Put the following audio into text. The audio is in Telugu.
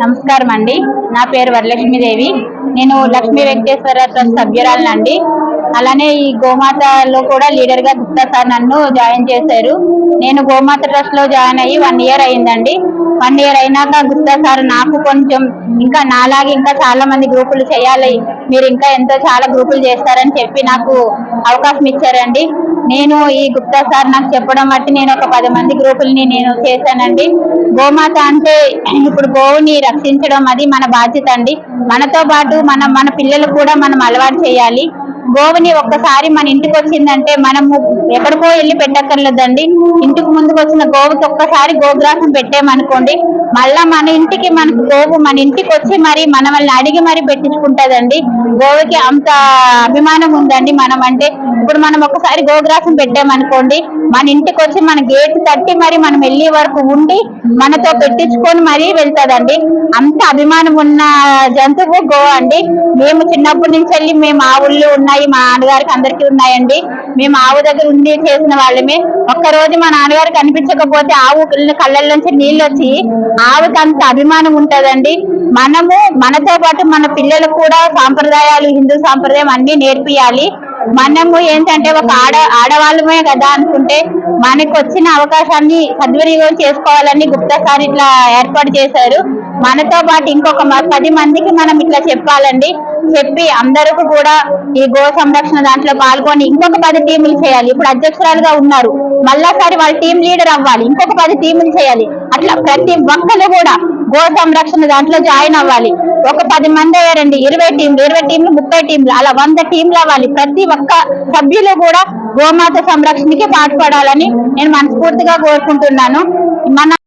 నమస్కారం అండి. నా పేరు వరలక్ష్మీదేవి. నేను లక్ష్మీ వెంకటేశ్వర ట్రస్ట్ సభ్యురాలనండి. అలానే ఈ గోమాతలో కూడా లీడర్ గా గుప్తా సార్ నన్ను జాయిన్ చేశారు. నేను గోమాత ట్రస్ట్ లో జాయిన్ అయ్యి 1 year అయిందండి. 1 year అయినాక గుప్తా సార్ నాకు కొంచెం ఇంకా నాలాగే ఇంకా చాలా మంది గ్రూపులు చేయాలి, మీరు ఇంకా ఎంతో చాలా గ్రూపులు చేస్తారని చెప్పి నాకు అవకాశం ఇచ్చారండి. నేను ఈ గుప్తా సార్ నాకు చెప్పడం బట్టి నేను ఒక 10 మంది గ్రూపుల్ని నేను చేశానండి. గోమాత అంటే ఇప్పుడు గోవుని రక్షించడం అది మన బాధ్యత అండి. మనతో పాటు మన పిల్లలు కూడా మనం అలవాటు చేయాలి. గోవుని ఒక్కసారి మన ఇంటికి వచ్చిందంటే మనము ఎక్కడికో వెళ్ళి పెట్టక్కర్లేదండి. ఇంటికి ముందుకు వచ్చిన గోవుకి ఒక్కసారి గోగ్రాసం పెట్టామనుకోండి, మళ్ళా మన ఇంటికి మనకు గోవు మన ఇంటికి వచ్చి మరి మనల్ని అడిగి మరి పెట్టించుకుంటదండి. గోవుకి అంత అభిమానం ఉందండి మనం అంటే. ఇప్పుడు మనం ఒకసారి గోగ్రాసం పెట్టామనుకోండి, మన ఇంటికి వచ్చి మన గేట్ తట్టి మరి మనం వెళ్ళే వరకు ఉండి మనతో పెట్టించుకొని మరీ వెళ్తాదండి. అంత అభిమానం ఉన్న జంతువు గో అండి. మేము చిన్నప్పటి నుంచి వెళ్ళి మేము ఆవుళ్ళు ఉన్నాయి, మా నాన్నగారికి అందరికీ ఉన్నాయండి. మేము ఆవు దగ్గర ఉండి చేసిన వాళ్ళమే. ఒక్కరోజు మా నాన్నగారికి కనిపించకపోతే ఆవు కళ్ళల్లోంచి నీళ్ళు వచ్చి ఆవుకి అంత అభిమానం ఉంటదండి. మనము మనతో పాటు మన పిల్లలకు కూడా సాంప్రదాయాలు, హిందూ సాంప్రదాయం అన్ని నేర్పియాలి. మనము ఏంటంటే ఒక ఆడవాళ్ళమే కదా అనుకుంటే మనకు వచ్చిన అవకాశాన్ని సద్వినియోగం చేసుకోవాలని గుప్తా సార్ ఇట్లా ఏర్పాటు చేశారు. మనతో పాటు ఇంకొక 10 మందికి మనం ఇట్లా చెప్పాలండి. చెప్పి అందరికీ కూడా ఈ గో సంరక్షణ దాంట్లో పాల్గొని ఇంకొక 10 టీములు చేయాలి. ఇప్పుడు అధ్యక్షురాలుగా ఉన్నారు, మళ్ళాసారి వాళ్ళ టీం లీడర్ అవ్వాలి, ఇంకొక 10 టీములు చేయాలి. అట్లా ప్రతి ఒక్కరు కూడా గో సంరక్షణ దాంట్లో జాయిన్ అవ్వాలి. ఒక 10 మంది అయ్యారండి, 20 టీంలు, 30 టీంలు, అలా 100 టీంలు అవ్వాలి. ప్రతి ఒక్క సభ్యులు కూడా గోమాత సంరక్షణకి పాటుపడాలని నేను మనస్ఫూర్తిగా కోరుకుంటున్నాను. మన